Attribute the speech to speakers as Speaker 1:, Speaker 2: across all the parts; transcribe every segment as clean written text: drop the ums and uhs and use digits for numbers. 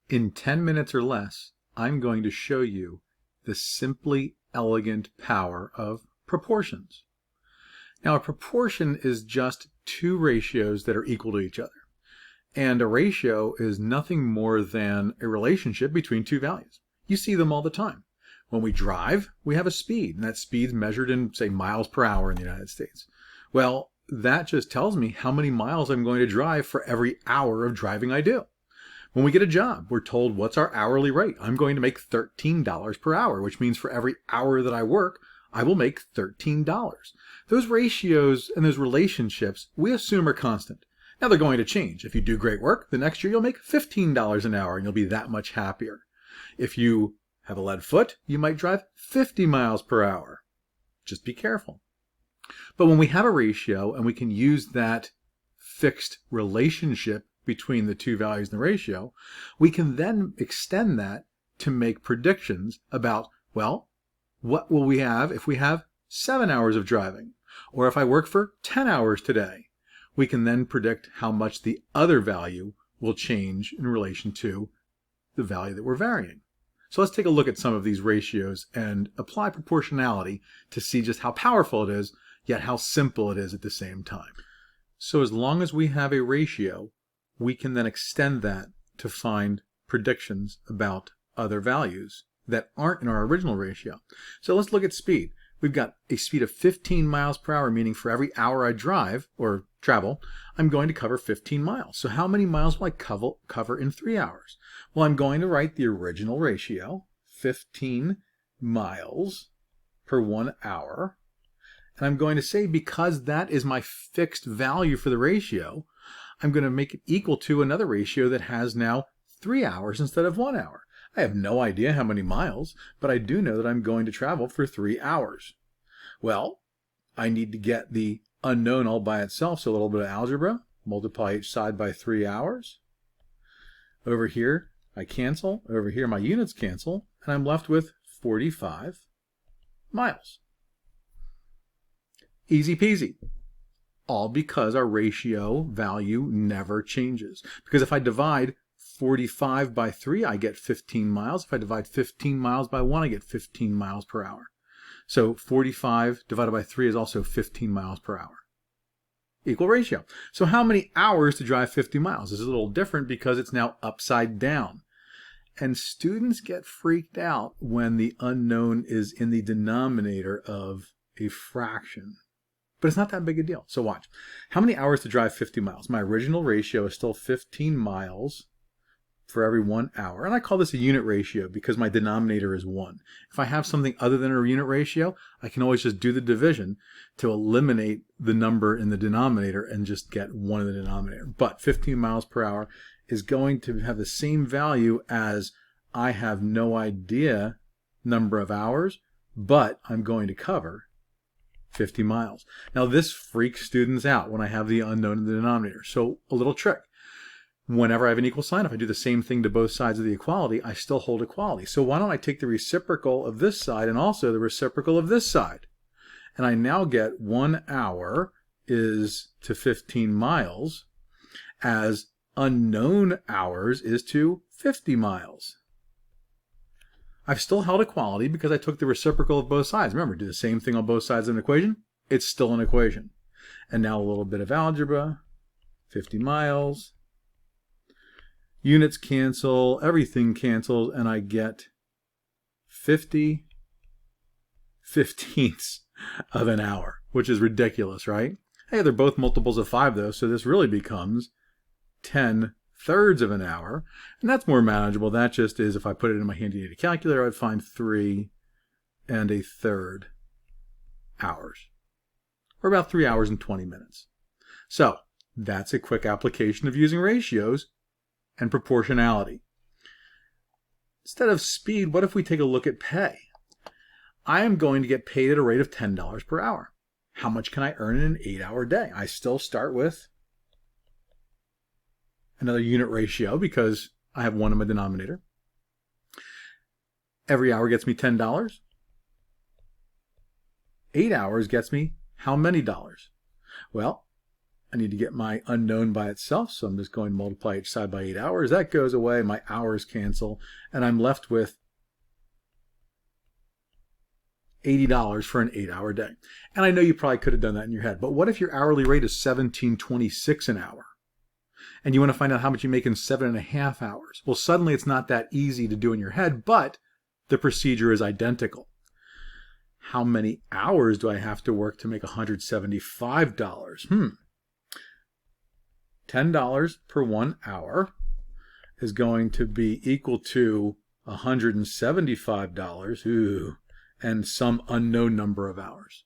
Speaker 1: In 10 minutes or less, I'm going to show you the simply elegant power of proportions. Now, a proportion is just two ratios that are equal to each other. And a ratio is nothing more than a relationship between two values. You see them all the time. When we drive, we have a speed, and that speed is measured in, say, miles per hour in the United States. Well, that just tells me how many miles I'm going to drive for every hour of driving I do. When we get a job, we're told what's our hourly rate. I'm going to make $13 per hour, which means for every hour that I work, I will make $13. Those ratios and those relationships we assume are constant. Now they're going to change. If you do great work, the next year you'll make $15 an hour and you'll be that much happier. If you have a lead foot, you might drive 50 miles per hour. Just be careful. But when we have a ratio and we can use that fixed relationship between the two values in the ratio, we can then extend that to make predictions about, well, what will we have if we have 7 hours of driving? Or if I work for 10 hours today? We can then predict how much the other value will change in relation to the value that we're varying. So let's take a look at some of these ratios and apply proportionality to see just how powerful it is, yet how simple it is at the same time. So as long as we have a ratio, we can then extend that to find predictions about other values that aren't in our original ratio. So let's look at speed. We've got a speed of 15 miles per hour, meaning for every hour I drive or travel, I'm going to cover 15 miles. So how many miles will I cover in 3 hours? Well, I'm going to write the original ratio, 15 miles per 1 hour. And I'm going to say, because that is my fixed value for the ratio, I'm going to make it equal to another ratio that has now 3 hours instead of 1 hour. I have no idea how many miles, but I do know that I'm going to travel for 3 hours. Well, I need to get the unknown all by itself, so a little bit of algebra. Multiply each side by 3 hours. Over here, I cancel. Over here, my units cancel, and I'm left with 45 miles. Easy peasy. All because our ratio value never changes. Because if I divide 45 by 3, I get 15 miles. If I divide 15 miles by 1, I get 15 miles per hour. So 45 divided by 3 is also 15 miles per hour. Equal ratio. So how many hours to drive 50 miles? This is a little different because it's now upside down. And students get freaked out when the unknown is in the denominator of a fraction. But it's not that big a deal. So watch. How many hours to drive 50 miles? My original ratio is still 15 miles for every 1 hour. And I call this a unit ratio because my denominator is 1. If I have something other than a unit ratio, I can always just do the division to eliminate the number in the denominator and just get 1 in the denominator. But 15 miles per hour is going to have the same value as I have no idea number of hours, but I'm going to cover 50 miles. Now this freaks students out when I have the unknown in the denominator. So a little trick. Whenever I have an equal sign, if I do the same thing to both sides of the equality, I still hold equality. So why don't I take the reciprocal of this side and also the reciprocal of this side? And I now get 1 hour is to 15 miles as unknown hours is to 50 miles. I've still held equality because I took the reciprocal of both sides. Remember, do the same thing on both sides of an equation. It's still an equation. And now a little bit of algebra. 50 miles. Units cancel. Everything cancels. And I get 50 15ths of an hour, which is ridiculous, right? Hey, they're both multiples of 5, though, so this really becomes 10/3 of an hour, and that's more manageable. That just is, if I put it in my handy-dandy calculator, I'd find 3 1/3 hours, or about 3 hours and 20 minutes. So that's a quick application of using ratios and proportionality. Instead of speed, what if we take a look at pay? I am going to get paid at a rate of $10 per hour. How much can I earn in an 8-hour day? I still start with another unit ratio because I have 1 in my denominator. Every hour gets me $10. 8 hours gets me how many dollars? Well, I need to get my unknown by itself, so I'm just going to multiply each side by 8 hours. That goes away, my hours cancel, and I'm left with $80 for an 8-hour day. And I know you probably could have done that in your head, but what if your hourly rate is $17.26 an hour? And you want to find out how much you make in 7.5 hours. Well, suddenly it's not that easy to do in your head, but the procedure is identical. How many hours do I have to work to make $175? $10 per 1 hour is going to be equal to $175, and some unknown number of hours.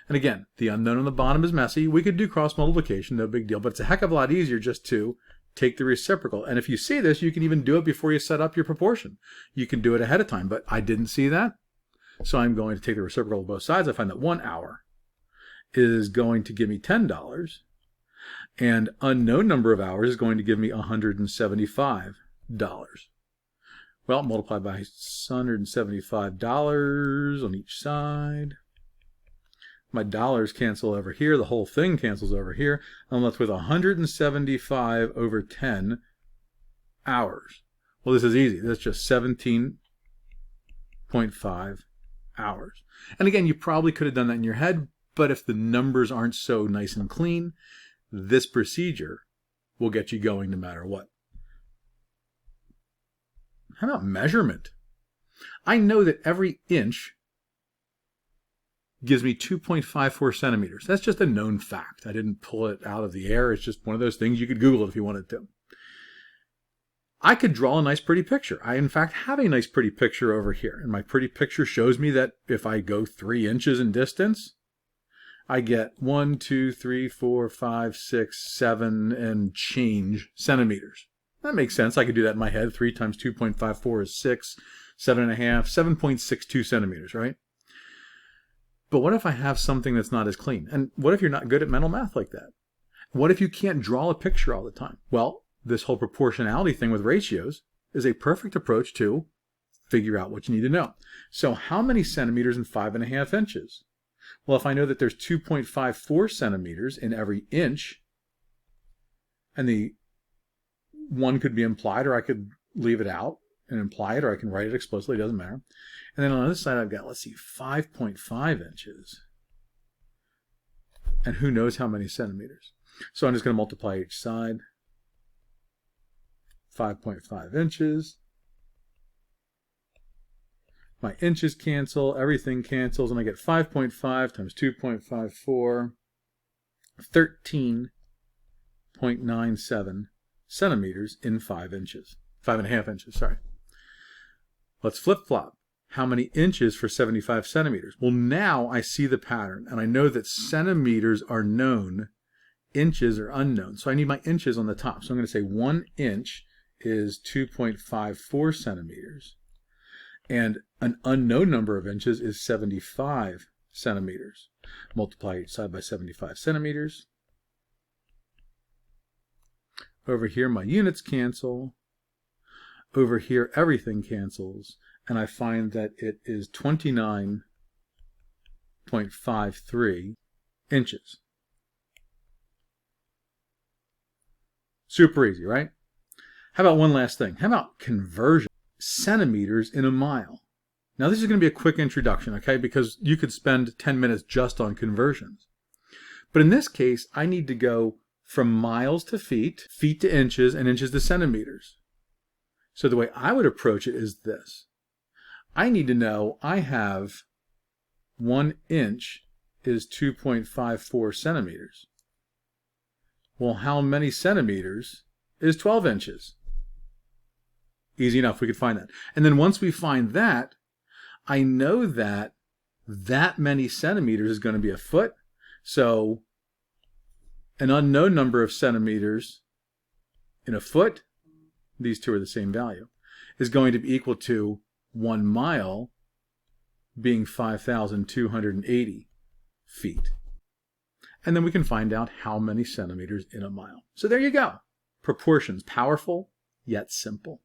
Speaker 1: And again, the unknown on the bottom is messy. We could do cross multiplication, no big deal, but it's a heck of a lot easier just to take the reciprocal. And if you see this, you can even do it before you set up your proportion. You can do it ahead of time, but I didn't see that. So I'm going to take the reciprocal of both sides. I find that 1 hour is going to give me $10, and unknown number of hours is going to give me $175. Well, multiply by $175 on each side. My dollars cancel over here. The whole thing cancels over here. I'm left with 175 over 10 hours. Well, this is easy. That's just 17.5 hours. And again, you probably could have done that in your head, but if the numbers aren't so nice and clean, this procedure will get you going no matter what. How about measurement? I know that every inch gives me 2.54 centimeters. That's just a known fact. I didn't pull it out of the air. It's just one of those things you could Google it if you wanted to. I could draw a nice pretty picture. I in fact have a nice pretty picture over here. And my pretty picture shows me that if I go 3 inches in distance, I get 1, 2, 3, 4, 5, 6, 7 and change centimeters. That makes sense. I could do that in my head. 3 times 2.54 is 6, 7.5, 7.62 centimeters, right? But what if I have something that's not as clean? And what if you're not good at mental math like that? What if you can't draw a picture all the time? Well, this whole proportionality thing with ratios is a perfect approach to figure out what you need to know. So how many centimeters in 5.5 inches? Well, if I know that there's 2.54 centimeters in every inch, and the one could be implied, or I could leave it out and imply it, or I can write it explicitly, it doesn't matter. And then on the other side, I've got, let's see, 5.5 inches. And who knows how many centimeters. So I'm just going to multiply each side. 5.5 inches. My inches cancel, everything cancels, and I get 5.5 times 2.54, 13.97 centimeters in 5 inches. 5.5 inches, sorry. Let's flip-flop. How many inches for 75 centimeters? Well, now I see the pattern, and I know that centimeters are known, inches are unknown. So I need my inches on the top. So I'm going to say 1 inch is 2.54 centimeters. And an unknown number of inches is 75 centimeters. Multiply each side by 75 centimeters. Over here, my units cancel. Over here, everything cancels. And I find that it is 29.53 inches. Super easy, right? How about one last thing? How about conversion? Centimeters in a mile. Now this is going to be a quick introduction, okay, because you could spend 10 minutes just on conversions. But in this case, I need to go from miles to feet, feet to inches, and inches to centimeters. So the way I would approach it is this. I need to know I have 1 inch is 2.54 centimeters. Well, how many centimeters is 12 inches? Easy enough, we could find that. And then once we find that, I know that that many centimeters is going to be a foot. So an unknown number of centimeters in a foot, these two are the same value, is going to be equal to 1 mile being 5,280 feet. And then we can find out how many centimeters in a mile. So there you go. Proportions, powerful yet simple.